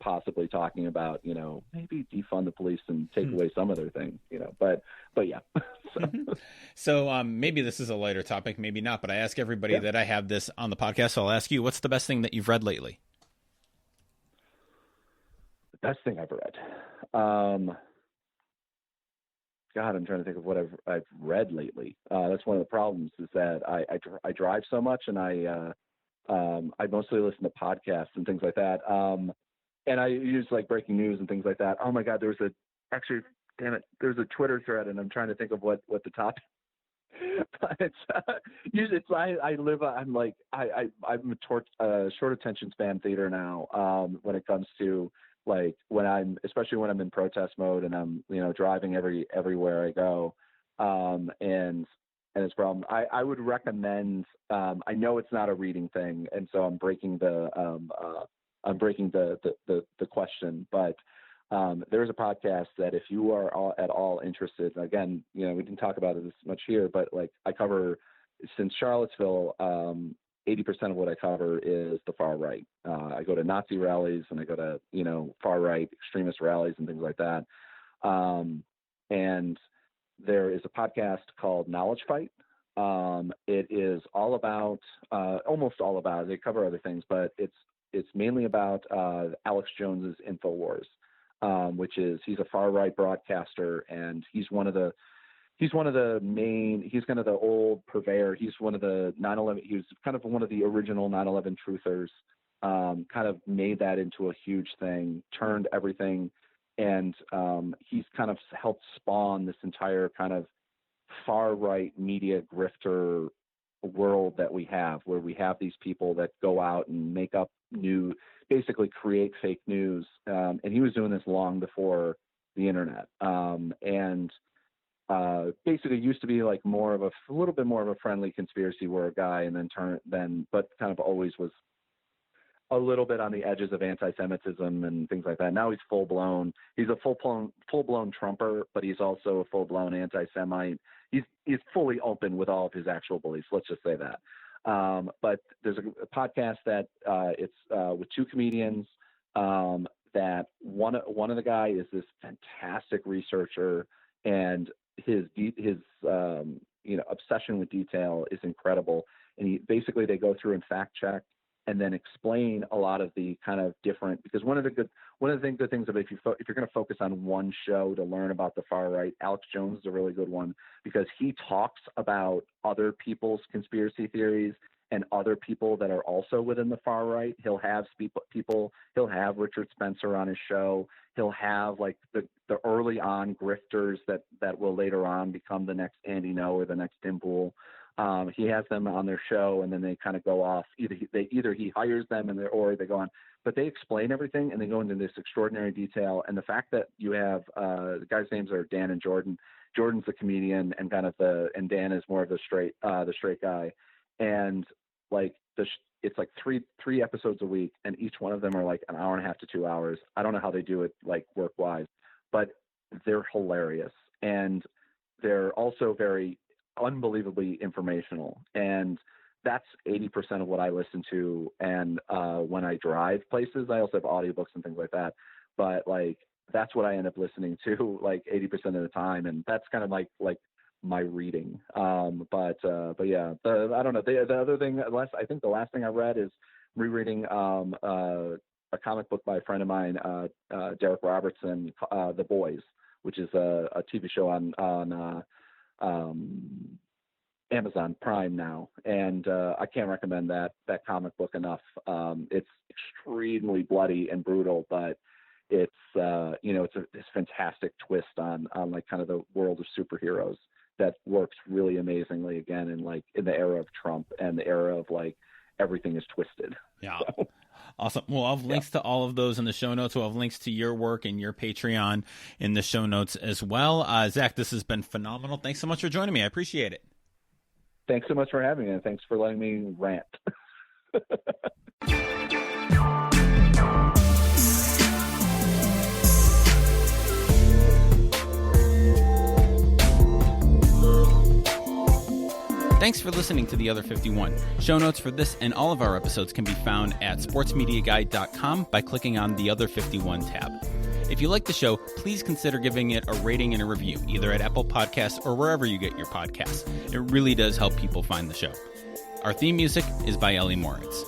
Speaker 2: possibly talking about, maybe defund the police and take away some of their things, but yeah.
Speaker 1: So maybe this is a lighter topic, maybe not, but I ask everybody that I have this on the podcast. So I'll ask you, what's the best thing that you've read lately?
Speaker 2: The best thing I've read. God, I'm trying to think of what I've read lately. That's one of the problems, is that I drive so much, and I mostly listen to podcasts and things like that. And I use like breaking news and things like that. Oh my God, there's a Twitter thread, and I'm trying to think of what the topic. But I'm a short attention span theater now. When it comes to like especially when I'm in protest mode and I'm driving everywhere I go, and it's a problem. I would recommend. I know it's not a reading thing, and so I'm breaking the question, but there's a podcast that if you are at all interested, again, we didn't talk about it as much here, but like I cover, since Charlottesville, 80% of what I cover is the far right. I go to Nazi rallies, and I go to, far right extremist rallies and things like that. And there is a podcast called Knowledge Fight. It is all about, almost all about, they cover other things, but it's mainly about Alex Jones's InfoWars, which is, he's a far right broadcaster, and he's kind of the old purveyor. He's one of the 9/11. He was kind of one of the original 9/11 truthers. Kind of made that into a huge thing, turned everything, and he's kind of helped spawn this entire kind of far right media grifter world that we have, where we have these people that go out and make up basically create fake news. And he was doing this long before the internet. Basically used to be like a little bit more of a friendly conspiracy war guy, and but kind of always was a little bit on the edges of anti-Semitism and things like that. Now he's full-blown. He's a full-blown Trumper, but he's also a full-blown anti-Semite. He's fully open with all of his actual beliefs. Let's just say that. But there's a podcast that it's with 2 comedians. That one of the guy is this fantastic researcher, and his obsession with detail is incredible. And they go through and fact check, and then explain a lot of the kind of different, because one of the good things of if you're going to focus on one show to learn about the far right, Alex Jones is a really good one, because he talks about other people's conspiracy theories and other people that are also within the far right. He'll have he'll have Richard Spencer on his show. He'll have like the early on grifters that will later on become the next Andy Ngo or the next Tim Pool. He has them on their show, and then they kind of go off. Either he hires them or they go on, but they explain everything, and they go into this extraordinary detail. And the fact that you have the guys' names are Dan and Jordan. Jordan's the comedian, and and Dan is more of the straight guy. And like it's like three episodes a week, and each one of them are like an hour and a half to 2 hours. I don't know how they do it like work wise, but they're hilarious, and they're also very unbelievably informational. And that's 80% of what I listen to. And when I drive places, I also have audiobooks and things like that, but like that's what I end up listening to like 80% of the time. And that's kind of like my reading. But yeah, I don't know. The other thing, I think the last thing I read is rereading a comic book by a friend of mine, Derek Robertson, The Boys, which is a TV show on Amazon Prime now, and I can't recommend that comic book enough. It's extremely bloody and brutal, but it's it's this fantastic twist on like kind of the world of superheroes that works really amazingly again in the era of Trump and the era of everything is twisted.
Speaker 1: Yeah.
Speaker 2: So.
Speaker 1: Awesome. Well, I'll have links to all of those in the show notes. We'll have links to your work and your Patreon in the show notes as well. Zach, this has been phenomenal. Thanks so much for joining me. I appreciate it.
Speaker 2: Thanks so much for having me, and thanks for letting me rant.
Speaker 1: Thanks for listening to The Other 51. Show notes for this and all of our episodes can be found at sportsmediaguide.com by clicking on the Other 51 tab. If you like the show, please consider giving it a rating and a review, either at Apple Podcasts or wherever you get your podcasts. It really does help people find the show. Our theme music is by Ellie Moritz.